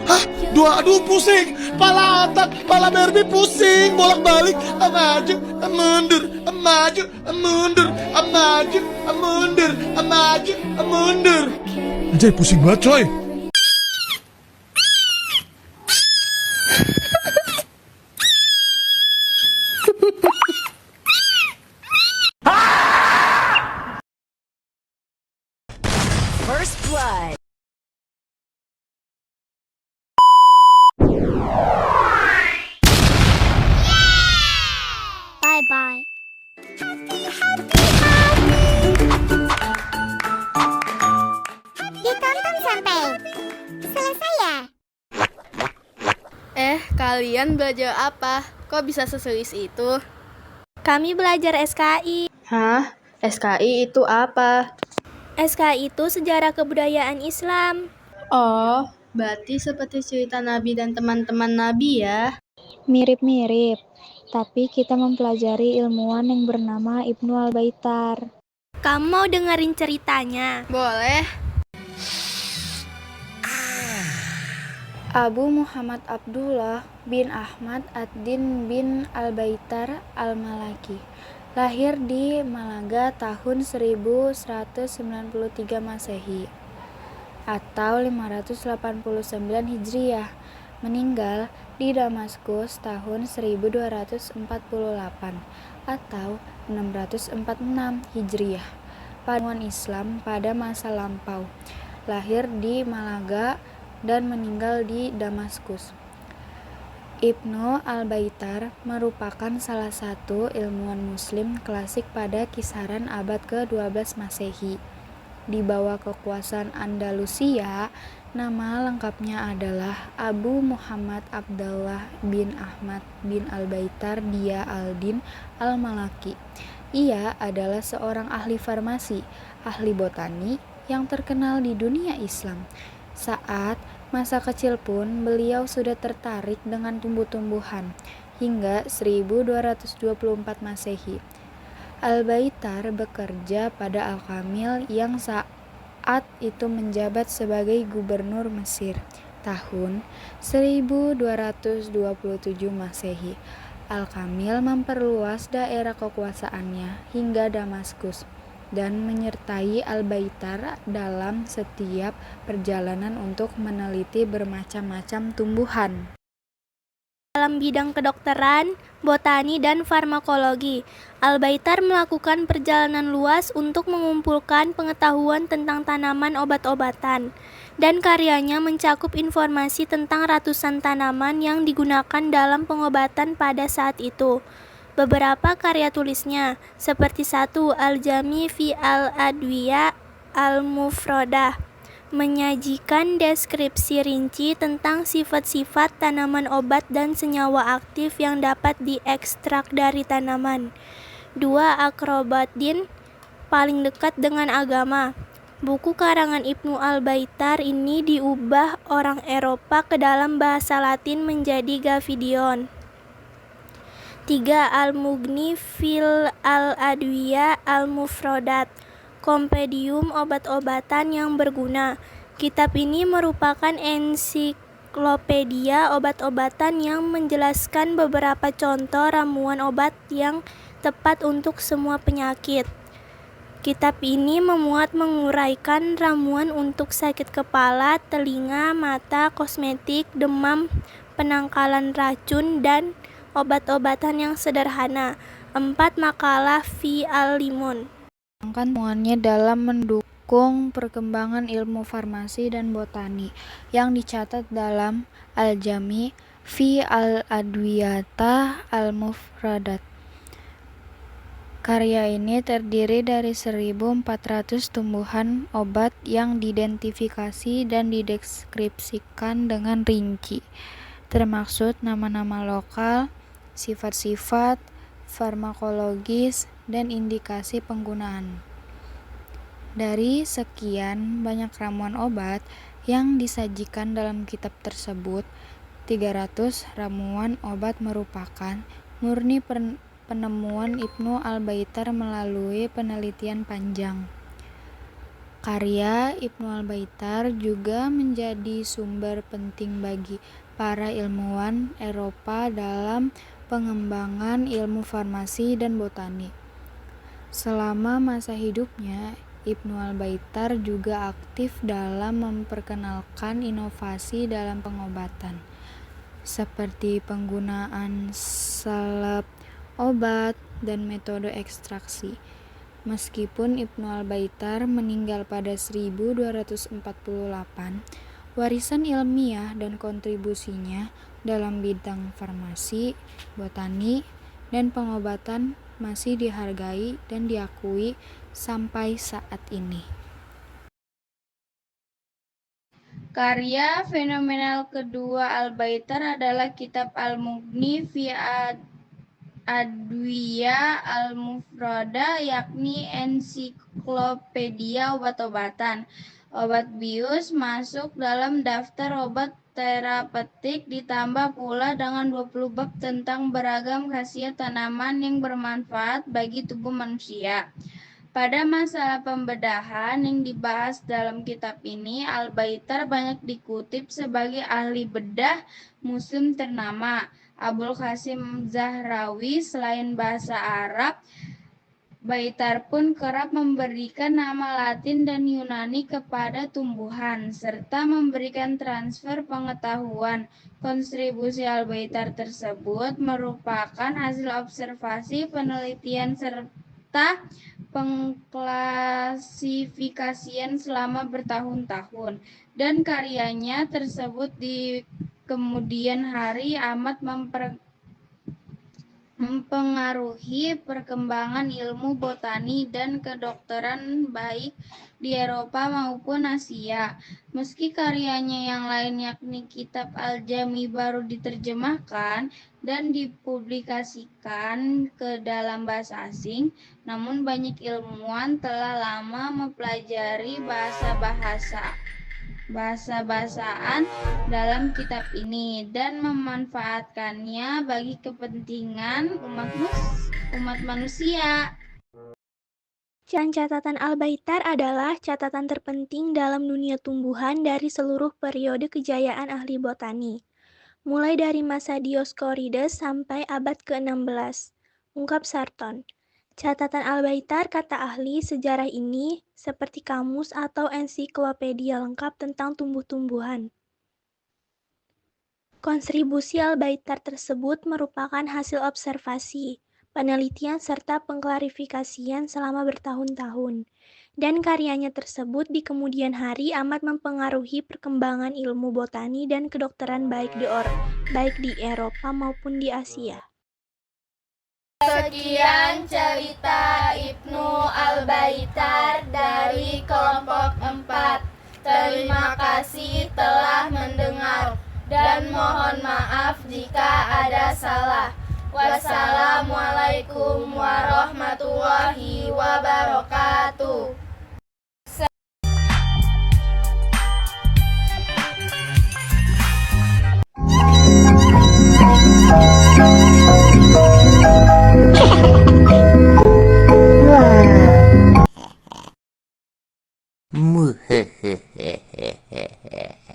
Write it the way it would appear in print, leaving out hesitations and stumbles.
Hah? Aduh pusing. Pala otak, pala Barbie pusing. Bolak-balik. Maju, mundur. Maju, mundur. Maju, mundur. Maju, mundur. Anjay pusing banget coy. First blood. Bye-bye. Ditonton sampai selesai ya? Kalian belajar apa? Kok bisa seselis itu? Kami belajar SKI. Hah? SKI itu apa? SKI itu sejarah kebudayaan Islam. Oh, berarti seperti cerita Nabi dan teman-teman Nabi ya? Mirip-mirip, tapi kita mempelajari ilmuwan yang bernama Ibnu Al-Baitar. Kamu mau dengerin ceritanya? Boleh. Abu Muhammad Abdullah bin Ahmad ad-Din bin Al-Baitar Al-Malaki lahir di Malaga tahun 1193 Masehi atau 589 Hijriah, meninggal di Damaskus tahun 1248 atau 646 Hijriah. Paduan Islam pada masa lampau, lahir di Malaga dan meninggal di Damaskus. Ibnu Al-Baitar merupakan salah satu ilmuwan muslim klasik pada kisaran abad ke-12 Masehi. Di bawah kekuasaan Andalusia, nama lengkapnya adalah Abu Muhammad Abdullah bin Ahmad bin Al-Baitar Dia al-Din Al-Malaki. Ia adalah seorang ahli farmasi, ahli botani yang terkenal di dunia Islam. Saat masa kecil pun beliau sudah tertarik dengan tumbuh-tumbuhan hingga 1224 Masehi. Al-Baitar bekerja pada Al-Kamil yang saat itu menjabat sebagai gubernur Mesir tahun 1227 Masehi. Al-Kamil memperluas daerah kekuasaannya hingga Damaskus dan menyertai Al-Baitar dalam setiap perjalanan untuk meneliti bermacam-macam tumbuhan. Dalam bidang kedokteran, botani, dan farmakologi, Al-Baitar melakukan perjalanan luas untuk mengumpulkan pengetahuan tentang tanaman obat-obatan, dan karyanya mencakup informasi tentang ratusan tanaman yang digunakan dalam pengobatan pada saat itu. Beberapa karya tulisnya, seperti 1 Al-Jami fi al-Adwiya al-Mufradah, menyajikan deskripsi rinci tentang sifat-sifat tanaman obat dan senyawa aktif yang dapat diekstrak dari tanaman. 2 Akrobatin, paling dekat dengan agama. Buku karangan Ibnu Al-Baitar ini diubah orang Eropa ke dalam bahasa Latin menjadi Gavidion. 3 Al-Mughni fil al-Adwiya al-Mufradat, kompendium obat-obatan yang berguna. Kitab ini merupakan ensiklopedia obat-obatan yang menjelaskan beberapa contoh ramuan obat yang tepat untuk semua penyakit. Kitab ini memuat menguraikan ramuan untuk sakit kepala, telinga, mata, kosmetik, demam, penangkalan racun, dan obat-obatan yang sederhana. 4 Makalah fi al-Limun. Temuannya dalam mendukung perkembangan ilmu farmasi dan botani yang dicatat dalam Al-Jami fi al-Adwiyata al-Mufradat. Karya ini terdiri dari 1.400 tumbuhan obat yang diidentifikasi dan dideskripsikan dengan rinci, termaksud nama-nama lokal, sifat-sifat farmakologis, dan indikasi penggunaan. Dari sekian banyak ramuan obat yang disajikan dalam kitab tersebut, 300 ramuan obat merupakan murni penemuan Ibnu Al-Baitar melalui penelitian panjang. Karya Ibnu Al-Baitar juga menjadi sumber penting bagi para ilmuwan Eropa dalam pengembangan ilmu farmasi dan botani. Selama masa hidupnya, Ibnu Al-Baitar juga aktif dalam memperkenalkan inovasi dalam pengobatan, seperti penggunaan salep obat dan metode ekstraksi. Meskipun Ibnu Al-Baitar meninggal pada 1248, warisan ilmiah dan kontribusinya dalam bidang farmasi, botani, dan pengobatan masih dihargai dan diakui sampai saat ini. Karya fenomenal kedua Al-Baitar adalah kitab Al-Mughni fi Adwiya Al-Mufrada, yakni ensiklopedia obat-obatan. Obat bius masuk dalam daftar obat terapeutik, ditambah pula dengan 20 bab tentang beragam khasiat tanaman yang bermanfaat bagi tubuh manusia. Pada masalah pembedahan yang dibahas dalam kitab ini, Al-Baitar banyak dikutip sebagai ahli bedah muslim ternama. Abul Qasim Zahrawi, selain bahasa Arab, Baitar pun kerap memberikan nama Latin dan Yunani kepada tumbuhan, serta memberikan transfer pengetahuan. Kontribusi Al-Baitar tersebut merupakan hasil observasi, penelitian, serta pengklasifikasian selama bertahun-tahun, dan karyanya tersebut di kemudian hari amat mempengaruhi perkembangan ilmu botani dan kedokteran baik di Eropa maupun Asia. Meski karyanya yang lain yakni kitab Al-Jami baru diterjemahkan dan dipublikasikan ke dalam bahasa asing, namun banyak ilmuwan telah lama mempelajari bahasa-bahasaan dalam kitab ini dan memanfaatkannya bagi kepentingan umat manusia. Catatan Al-Baitar adalah catatan terpenting dalam dunia tumbuhan dari seluruh periode kejayaan ahli botani, mulai dari masa Dioscorides sampai abad ke-16, ungkap Sarton. Catatan Al-Baitar, kata ahli sejarah ini, seperti kamus atau ensiklopedia lengkap tentang tumbuh-tumbuhan. Kontribusi Al-Baitar tersebut merupakan hasil observasi, penelitian serta pengklarifikasian selama bertahun-tahun, dan karyanya tersebut di kemudian hari amat mempengaruhi perkembangan ilmu botani dan kedokteran baik di Eropa maupun di Asia. Sekian cerita Ibnu Al-Baitar dari kelompok 4. Terima kasih telah mendengar dan mohon maaf jika ada salah. Wassalamualaikum warahmatullahi wabarakatuh. Muhehehehehe